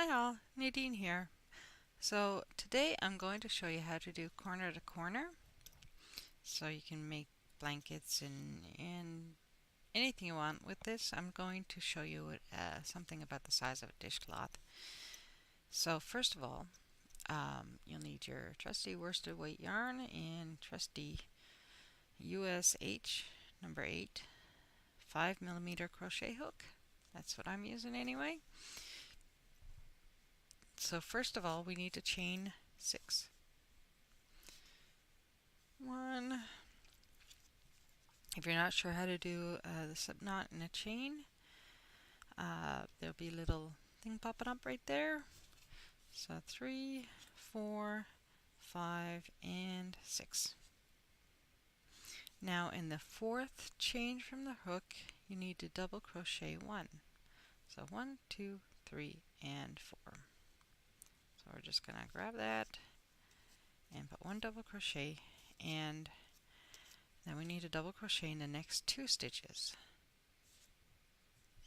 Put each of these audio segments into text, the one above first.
Hi all, Nadine here. So today I'm going to show you how to do corner to corner. So you can make blankets and anything you want with this. I'm going to show you something about the size of a dishcloth. So first of all, you'll need your trusty worsted weight yarn and trusty US H number 8 5mm crochet hook. That's what I'm using anyway. So first of all, we need to chain 6. 1. If you're not sure how to do the slip knot in a chain, there'll be a little thing popping up right there. So 3, 4, 5, and 6. Now in the 4th chain from the hook, you need to double crochet 1. So 1, 2, 3, and 4. So we're just going to grab that and put 1 double crochet, and then we need to double crochet in the next 2 stitches.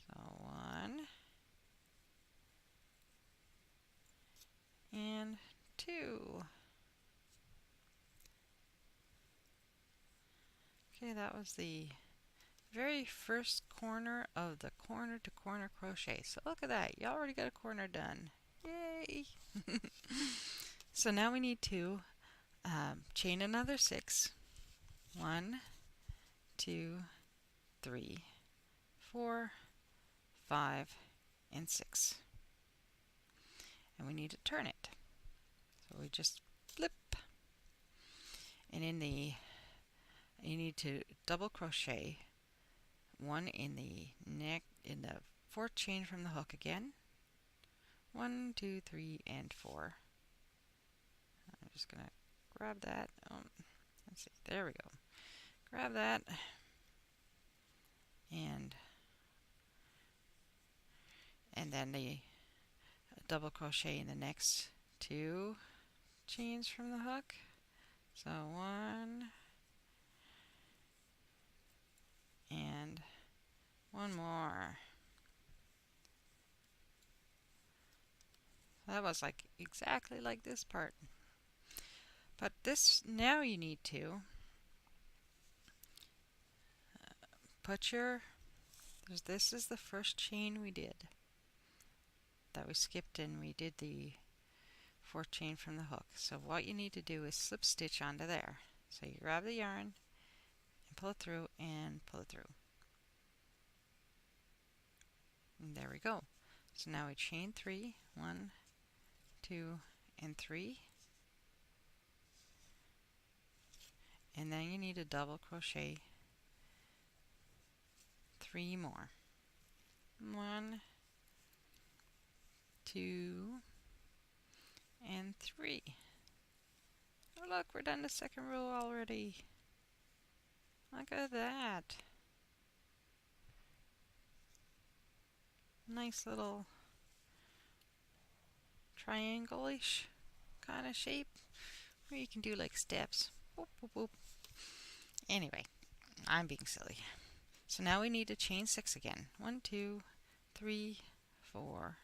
So 1 and 2. Okay, that was the very first corner of the corner to corner crochet. So look at that, you already got a corner done. Yay! So now we need to chain another 6. 1, 2, 3, 4, 5, and 6. And we need to turn it. So we just flip, and you need to double crochet 1 in the 4th chain from the hook again. 1, 2, 3, and 4. I'm just gonna grab that. Let's see. There we go. Grab that and then the double crochet in the next 2 chains from the hook. So 1 and 1 more. That was like exactly like this part. But this, now you need to put your, this is the first chain we did that we skipped, and we did the 4th chain from the hook. So what you need to do is slip stitch onto there. So you grab the yarn and pull it through and pull it through. And there we go. So now we chain 3, 1, 2, and 3. And then you need to double crochet 3 more. 1, 2, and 3. Oh look, we're done the 2nd row already. Look at that. Nice little triangle-ish kind of shape where you can do like steps. Boop, boop, boop. Anyway, I'm being silly. So now we need to chain 6 again. 1, 2, 3, 4.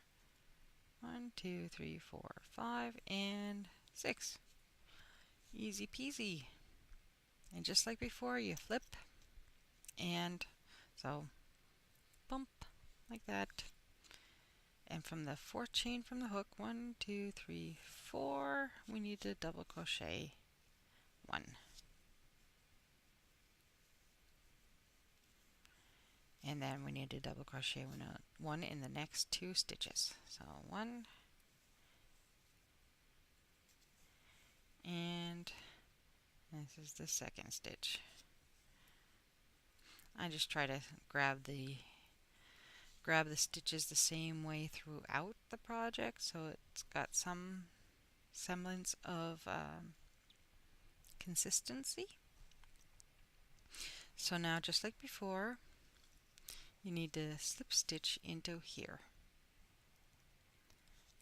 1, 2, 3, 4, 5, and 6. Easy peasy. And just like before, you flip, and so bump like that. And from the 4th chain from the hook, 1, 2, 3, 4, we need to double crochet 1. And then we need to double crochet 1 in the next 2 stitches. So 1, and this is the 2nd stitch. I just try to grab the stitches the same way throughout the project, so it's got some semblance of consistency. So now, just like before, you need to slip stitch into here.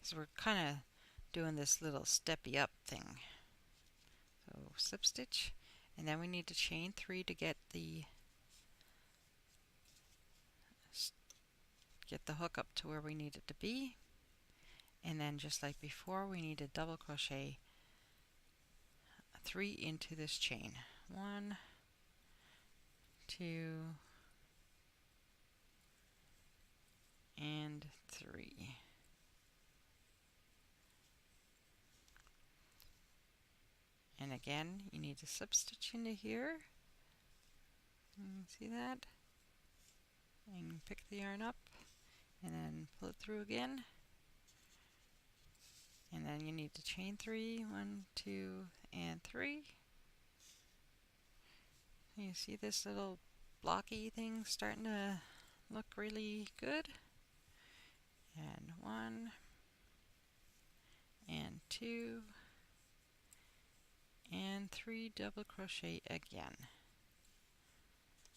So we're kind of doing this little steppy up thing. So slip stitch, and then we need to chain 3 to get the hook up to where we need it to be. And then just like before, we need to double crochet 3 into this chain. 1, 2, and 3. And again, you need to slip stitch into here. See that? And pick the yarn up and then pull it through again. And then you need to chain 3, 1, 2, and 3. You see this little blocky thing starting to look really good? And 1, and 2, and 3 double crochet again.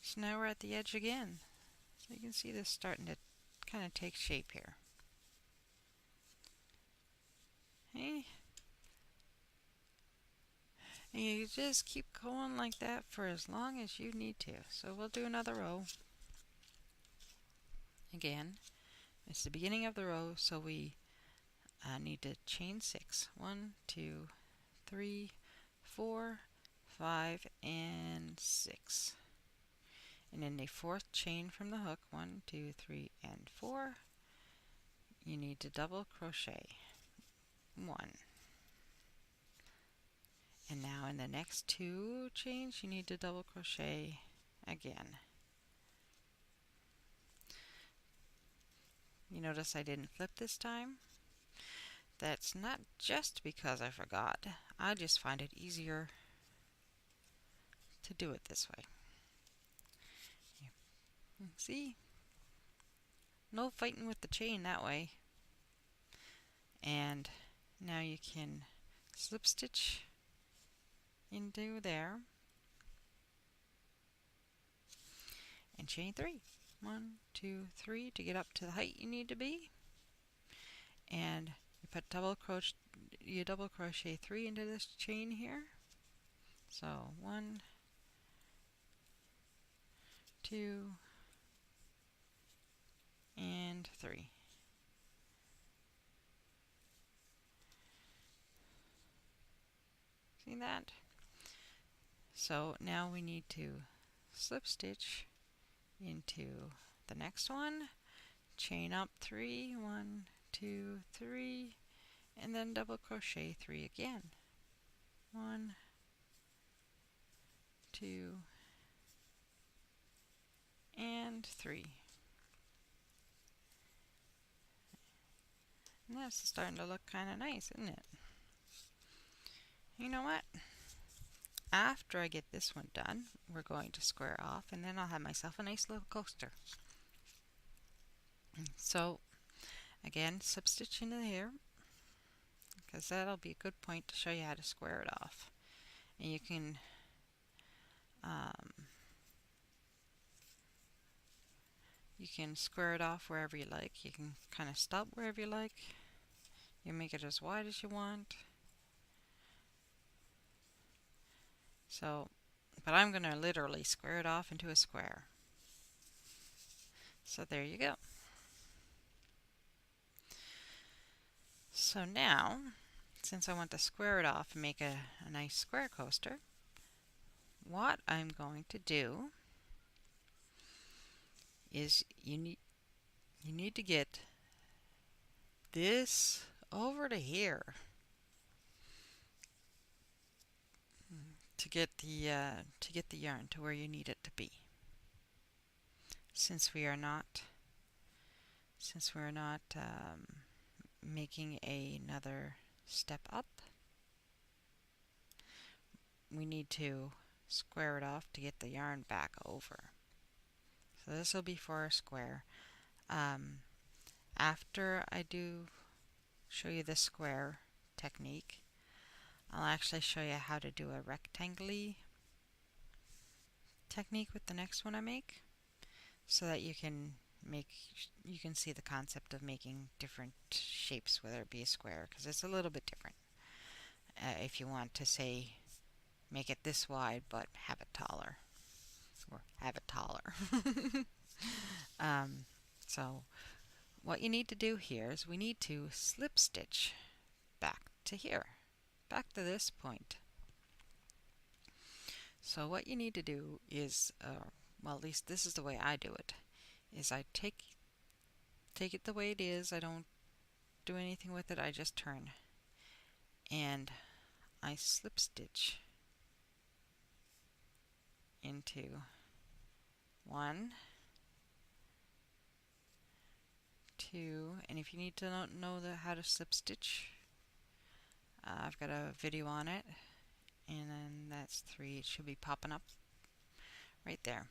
So now we're at the edge again. So you can see this starting to kind of take shape here. Okay. And you just keep going like that for as long as you need to. So we'll do another row. Again, it's the beginning of the row, so we need to chain 6. 1, 2, 3, 4, 5, and 6. And in the 4th chain from the hook, 1, 2, 3, and 4, you need to double crochet 1. And now in the next 2 chains, you need to double crochet again. You notice I didn't flip this time? That's not just because I forgot. I just find it easier to do it this way. See? No fighting with the chain that way. And now you can slip stitch into there and chain 3. 1, 2, 3 to get up to the height you need to be. And you double crochet 3 into this chain here. So 1, 2, and 3. See that? So now we need to slip stitch into the next one, chain up 3, 1, 2, 3, and then double crochet 3 again. 1, 2, and 3. And that's starting to look kind of nice, isn't it? You know what? After I get this one done, we're going to square off, and then I'll have myself a nice little coaster. So again, slip stitch into here, because that'll be a good point to show you how to square it off. And you can square it off wherever you like. You can kind of stop wherever you like. You make it as wide as you want. So, but I'm going to literally square it off into a square. So there you go. So now, since I want to square it off and make a nice square coaster, what I'm going to do is you need to get this over to here to get the yarn to where you need it to be. Since we're not making another step up, we need to square it off to get the yarn back over. So this will be for a square. After I do show you the square technique, I'll actually show you how to do a rectangle technique with the next one I make, so that you can see the concept of making different shapes, whether it be a square, because it's a little bit different. If you want to say make it this wide but have it taller, or have it taller. So what you need to do here is we need to slip stitch back to here, back to this point. So what you need to do is, well, at least this is the way I do it, is I take it the way it is. I don't do anything with it. I just turn and I slip stitch into 1, 2, and if you need to know how to slip stitch, I've got a video on it, and then that's 3. It should be popping up right there.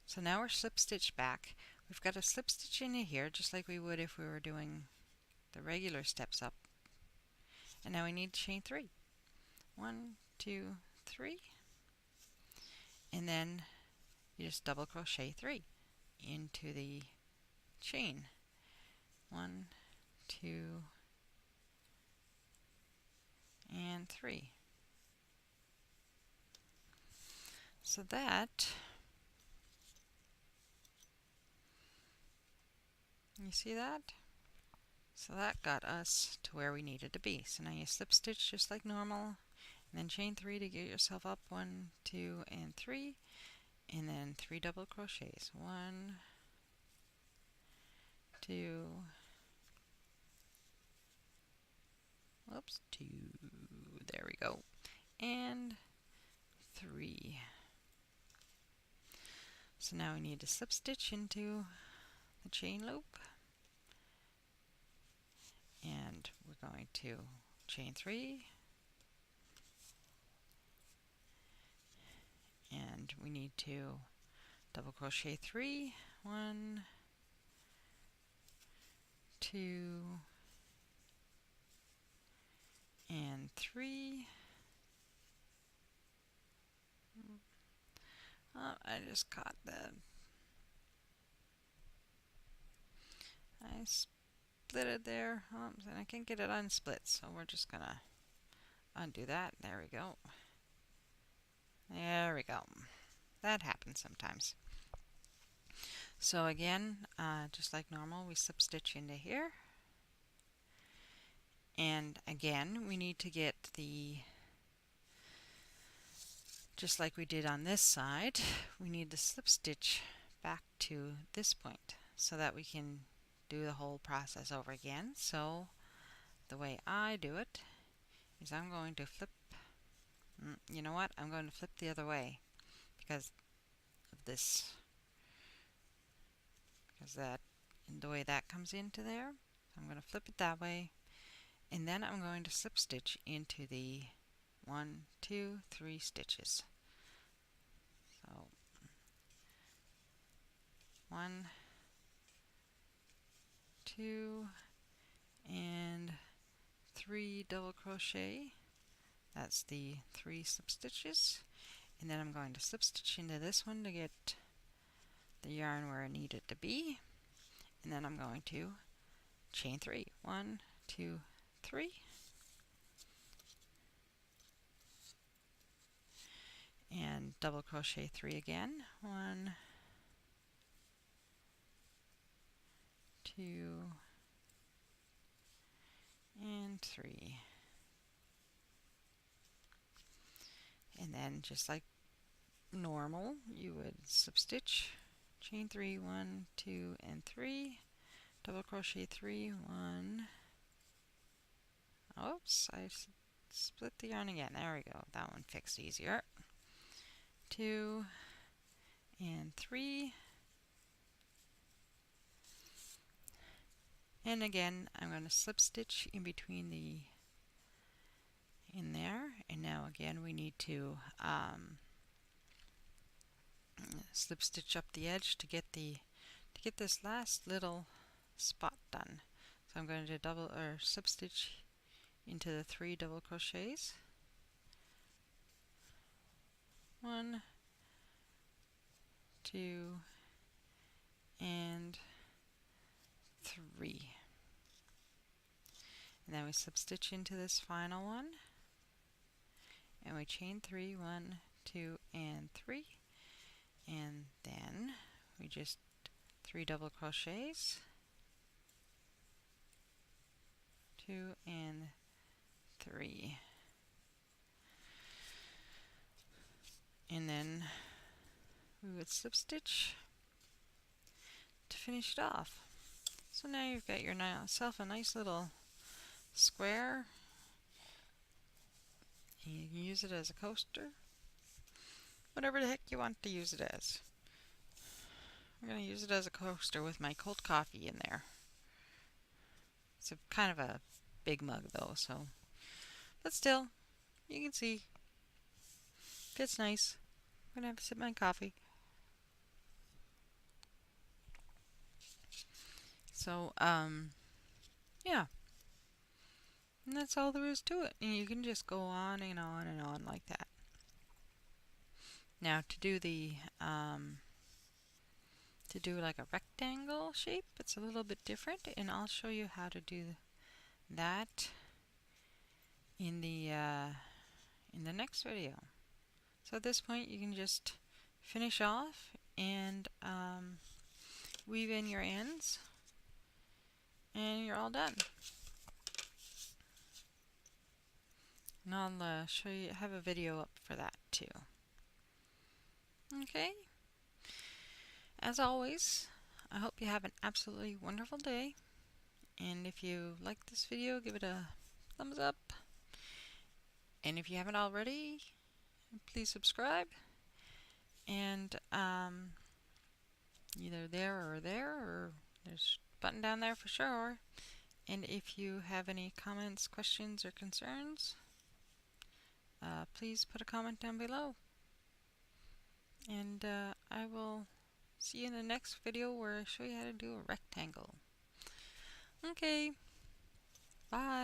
So now we're slip stitched back. We've got a slip stitch into here just like we would if we were doing the regular steps up, and now we need to chain 3. 1, 2, 3, and then you just double crochet 3 into the chain. 1, 2, and 3. So that, you see that? So that got us to where we needed to be. So now you slip stitch just like normal, and then chain 3 to get yourself up. 1, 2, and 3, and then 3 double crochets. 1, 2, whoops, 2, there we go, and 3. So now we need to slip stitch into the chain loop, and we're going to chain 3, and we need to double crochet 3, 1, 2, and 3. Oh, I just caught that. I split it there. Oops, and I can't get it unsplit, so we're just gonna undo that. There we go. There we go. That happens sometimes. So again, just like normal, we slip stitch into here. And again, we need to get the, just like we did on this side, we need to slip stitch back to this point so that we can do the whole process over again. So the way I do it is I'm going to flip, you know what, I'm going to flip the other way because of this, because that, the way that comes into there. So I'm going to flip it that way, and then I'm going to slip stitch into the 1, 2, 3 stitches. So 1, 2, and 3 double crochet. That's the 3 slip stitches, and then I'm going to slip stitch into this one to get the yarn where I need it to be, and then I'm going to chain 3. 1, 2, 3, and double crochet 3 again. 1, 2, and 3. And then just like normal, you would slip stitch, chain 3, 1, 2, and 3, double crochet 3, 1. Oops, I split the yarn again. There we go. That one fixed easier. 2 and 3. And again, I'm going to slip stitch in between the, in there. And now again, we need to slip stitch up the edge to get this last little spot done. So I'm going to double or slip stitch into the 3 double crochets. 1, 2, and 3. And then we slip stitch into this final one, and we chain 3, 1, 2, and 3, and then we just 3 double crochets, 2 and 3. And then we would slip stitch to finish it off. So now you've got yourself a nice little square. You can use it as a coaster, whatever the heck you want to use it as. I'm going to use it as a coaster with my cold coffee in there. It's kind of a big mug though, so, but still, you can see, fits nice. I'm going to have to sip my coffee. So, yeah. And that's all there is to it. And you can just go on and on and on like that. Now to do like a rectangle shape, it's a little bit different, and I'll show you how to do that in the next video. So at this point you can just finish off and weave in your ends, and you're all done. And I'll show you, have a video up for that too. Okay. As always, I hope you have an absolutely wonderful day. And if you like this video, give it a thumbs up. And if you haven't already, please subscribe. And either there, or there's a button down there for sure. And if you have any comments, questions, or concerns, please put a comment down below. And I will see you in the next video where I show you how to do a rectangle. Okay, bye.